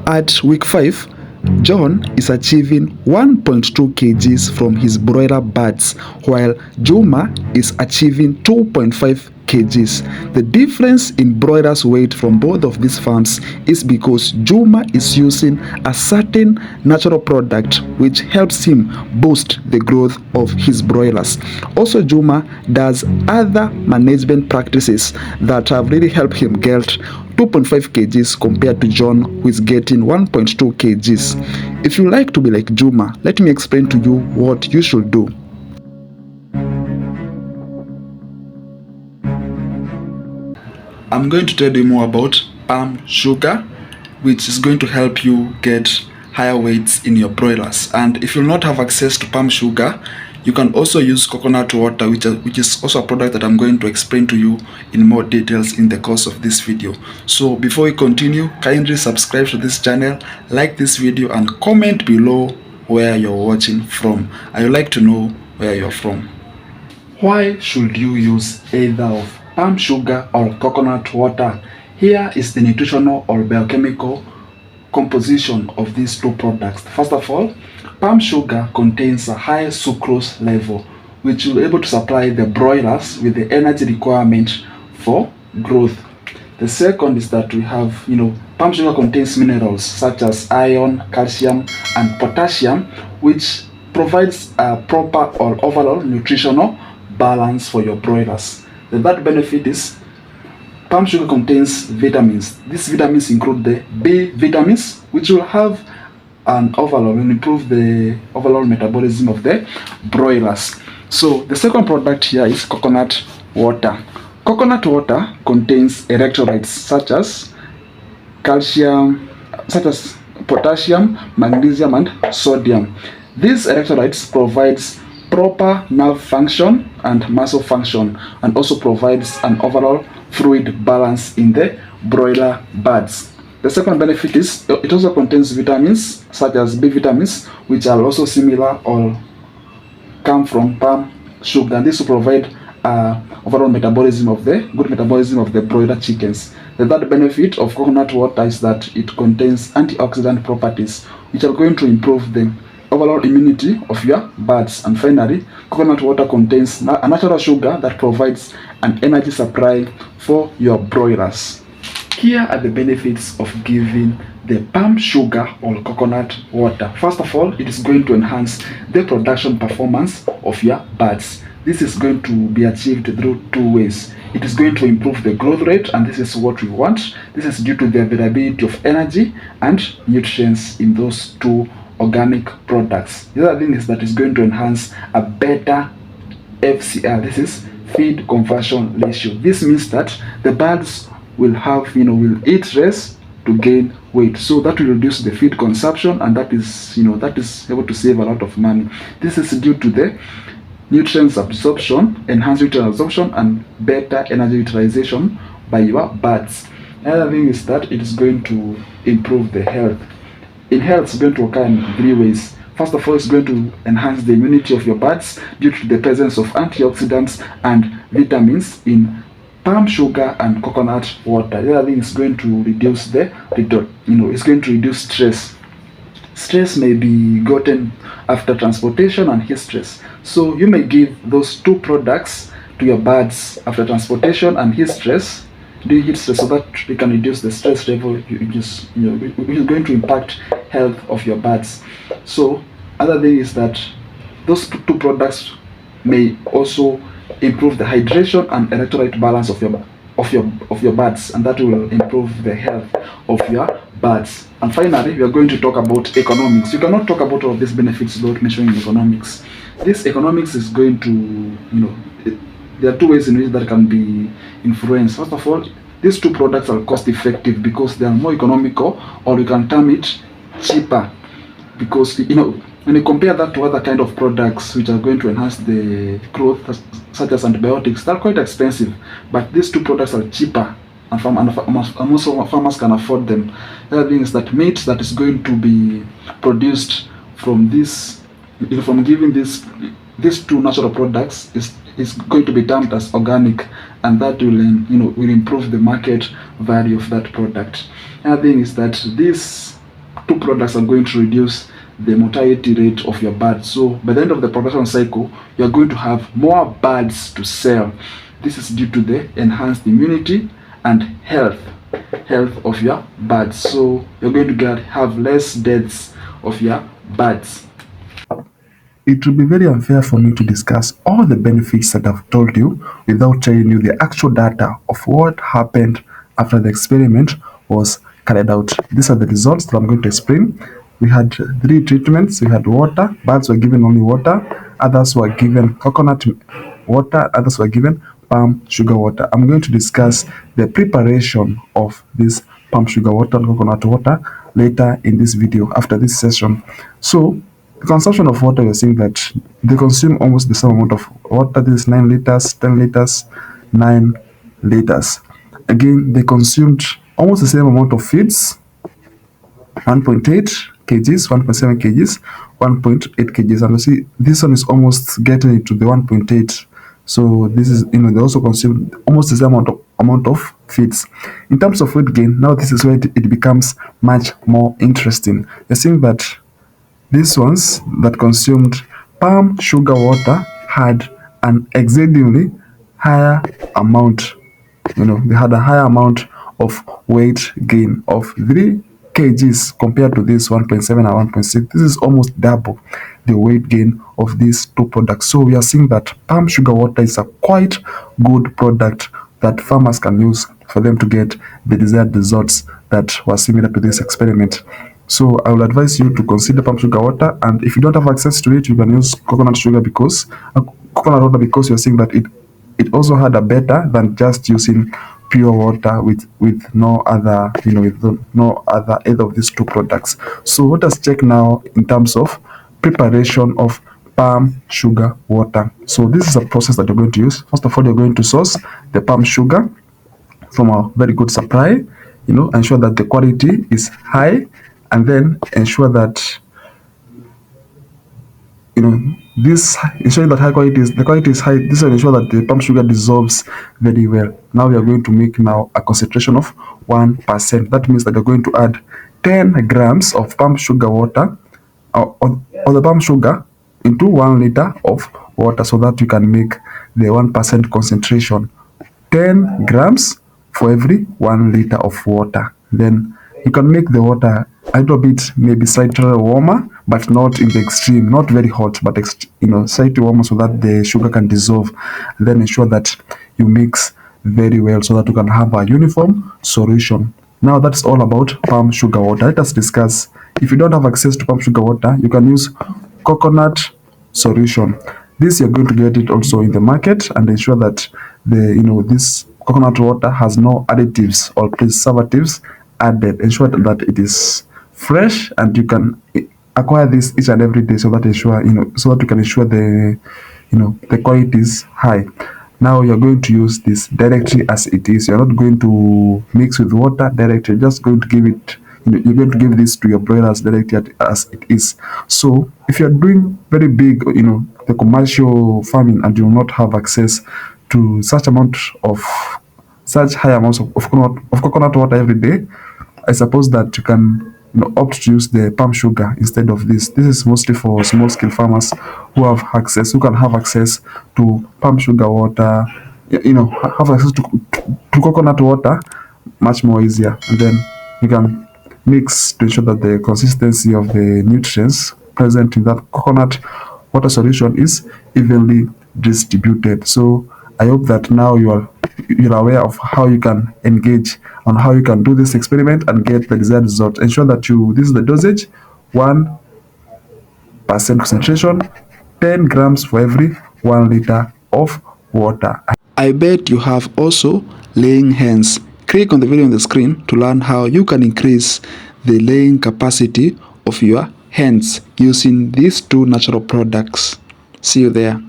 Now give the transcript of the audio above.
At week 5, John is achieving 1.2 kgs from his broiler birds, while Juma is achieving 2.5 kgs. The difference in broilers' weight from both of these farms is because Juma is using a certain natural product which helps him boost the growth of his broilers. Also, Juma does other management practices that have really helped him get 2.5 kgs compared to John, who is getting 1.2 kgs. If you like to be like Juma, let me explain to you what you should do. I'm going to tell you more about palm sugar, which is going to help you get higher weights in your broilers. And if you will not have access to palm sugar, you can also use coconut water, which is also a product that I'm going to explain to you in more details in the course of this video. So before we continue, kindly subscribe to this channel, like this video, and comment below where you're watching from. I would like to know where you're from. Why should you use either of palm sugar or coconut water? Here is the nutritional or biochemical composition of these two products. First of all, palm sugar contains a high sucrose level, which will be able to supply the broilers with the energy requirement for growth. The second is that we have, palm sugar contains minerals such as iron, calcium, and potassium, which provides a proper or overall nutritional balance for your broilers. The third benefit is palm sugar contains vitamins. These vitamins include the B vitamins, which will have will improve the overall metabolism of the broilers. So the second product here is coconut water. Coconut water contains electrolytes such as calcium, potassium, magnesium, and sodium. These electrolytes provides proper nerve function and muscle function, and also provides an overall fluid balance in the broiler birds. The second benefit is it also contains vitamins such as B vitamins, which are also similar or come from palm sugar, and this will provide overall good metabolism of the broiler chickens. The third benefit of coconut water is that it contains antioxidant properties, which are going to improve the overall immunity of your birds. And finally, coconut water contains a natural sugar that provides an energy supply for your broilers. Here are the benefits of giving the palm sugar or coconut water. First of all, it is going to enhance the production performance of your birds. This is going to be achieved through two ways. It is going to improve the growth rate, and this is what we want. This is due to the availability of energy and nutrients in those two organic products. The other thing is that it's going to enhance a better FCR. This is feed conversion ratio. This means that the birds will have, will eat less to gain weight. So that will reduce the feed consumption, and that is able to save a lot of money. This is due to the nutrients absorption, enhanced nutrient absorption, and better energy utilization by your birds. Another thing is that it is going to improve the health. In health, it's going to occur in three ways. First of all, it's going to enhance the immunity of your birds due to the presence of antioxidants and vitamins in palm sugar and coconut water. The other thing is going to reduce it's going to reduce stress. Stress may be gotten after transportation and heat stress. So you may give those two products to your birds after transportation and heat stress, so that they can reduce the stress level, which is going to impact health of your birds. So other thing is that those two products may also improve the hydration and electrolyte balance of your birds, and that will improve the health of your birds. And finally, we are going to talk about economics. You cannot talk about all of these benefits without mentioning economics. This economics is going to, there are two ways in which that can be influenced. First of all, these two products are cost effective because they are more economical, or you can term it cheaper, because when you compare that to other kind of products which are going to enhance the growth, such as antibiotics, they're quite expensive. But these two products are cheaper, and also farmers can afford them. The other thing is that meat that is going to be produced from giving these two natural products is going to be termed as organic, and that will improve the market value of that product. Another thing is that these two products are going to reduce the mortality rate of your birds. So by the end of the production cycle, you're going to have more birds to sell. This is due to the enhanced immunity and health of your birds. So you're going to have less deaths of your birds. It would be very unfair for me to discuss all the benefits that I've told you without telling you the actual data of what happened after the experiment was carried out. These are the results that I'm going to explain. We had three treatments. We had water. Birds were given only water. Others were given coconut water. Others were given palm sugar water. I'm going to discuss the preparation of this palm sugar water and coconut water later in this video after this session. So the consumption of water, you're seeing that they consume almost the same amount of water. This is 9 liters, 10 liters, 9 liters. Again, they consumed almost the same amount of feeds, 1.8 kgs, 1.7 kgs, 1.8 kgs. And you see, this one is almost getting into the 1.8. So this is, they also consume almost the same amount of feeds. In terms of weight gain, now this is where it becomes much more interesting. You're seeing that these ones that consumed palm sugar water had an exceedingly higher amount. They had a higher amount of weight gain of 3 kgs compared to this 1.7 and 1.6. This is almost double the weight gain of these two products. So we are seeing that palm sugar water is a quite good product that farmers can use for them to get the desired results that were similar to this experiment. So I will advise you to consider palm sugar water, and if you don't have access to it, you can use coconut water because you're seeing that it also had a better than just using pure water with no other with no other either of these two products. So let us check now in terms of preparation of palm sugar water. So this is a process that you're going to use. First of all, you're going to source the palm sugar from a very good supply. Ensure that the quality is high, and then ensure that ensuring that the quality is high. This will ensure that the palm sugar dissolves very well. Now we are going to make now a concentration of 1%. That means that you're going to add 10 grams of palm sugar water or the palm sugar into 1 liter of water, so that you can make the 1% concentration. 10 grams for every 1 liter of water. Then you can make the water a little bit maybe slightly warmer, but not in the extreme, not very hot, but slightly warmer, so that the sugar can dissolve. And then ensure that you mix very well so that you can have a uniform solution. Now that's all about palm sugar water. Let us discuss, if you don't have access to palm sugar water, you can use coconut solution. This you're going to get it also in the market, and ensure that this coconut water has no additives or preservatives added. Ensure that it is fresh, and you can acquire this each and every day, so that you can ensure the quality is high. Now you're going to use this directly as it is. You're not going to mix with water directly. You're just going to give it, you're going to give this to your broilers directly as it is. So if you're doing very big, the commercial farming, and you will not have access to such high amounts of coconut water every day, I suppose that you can opt to use the palm sugar instead of this. This is mostly for small scale farmers who can have access to palm sugar water, have access to coconut water much more easier. And then you can mix to ensure that the consistency of the nutrients present in that coconut water solution is evenly distributed. So I hope that now you're aware of how you can engage on how you can do this experiment and get the desired result. Ensure that this is the dosage, 1% concentration, 10 grams for every 1 liter of water. I bet you have also laying hens. Click on the video on the screen to learn how you can increase the laying capacity of your hens using these two natural products. See you there.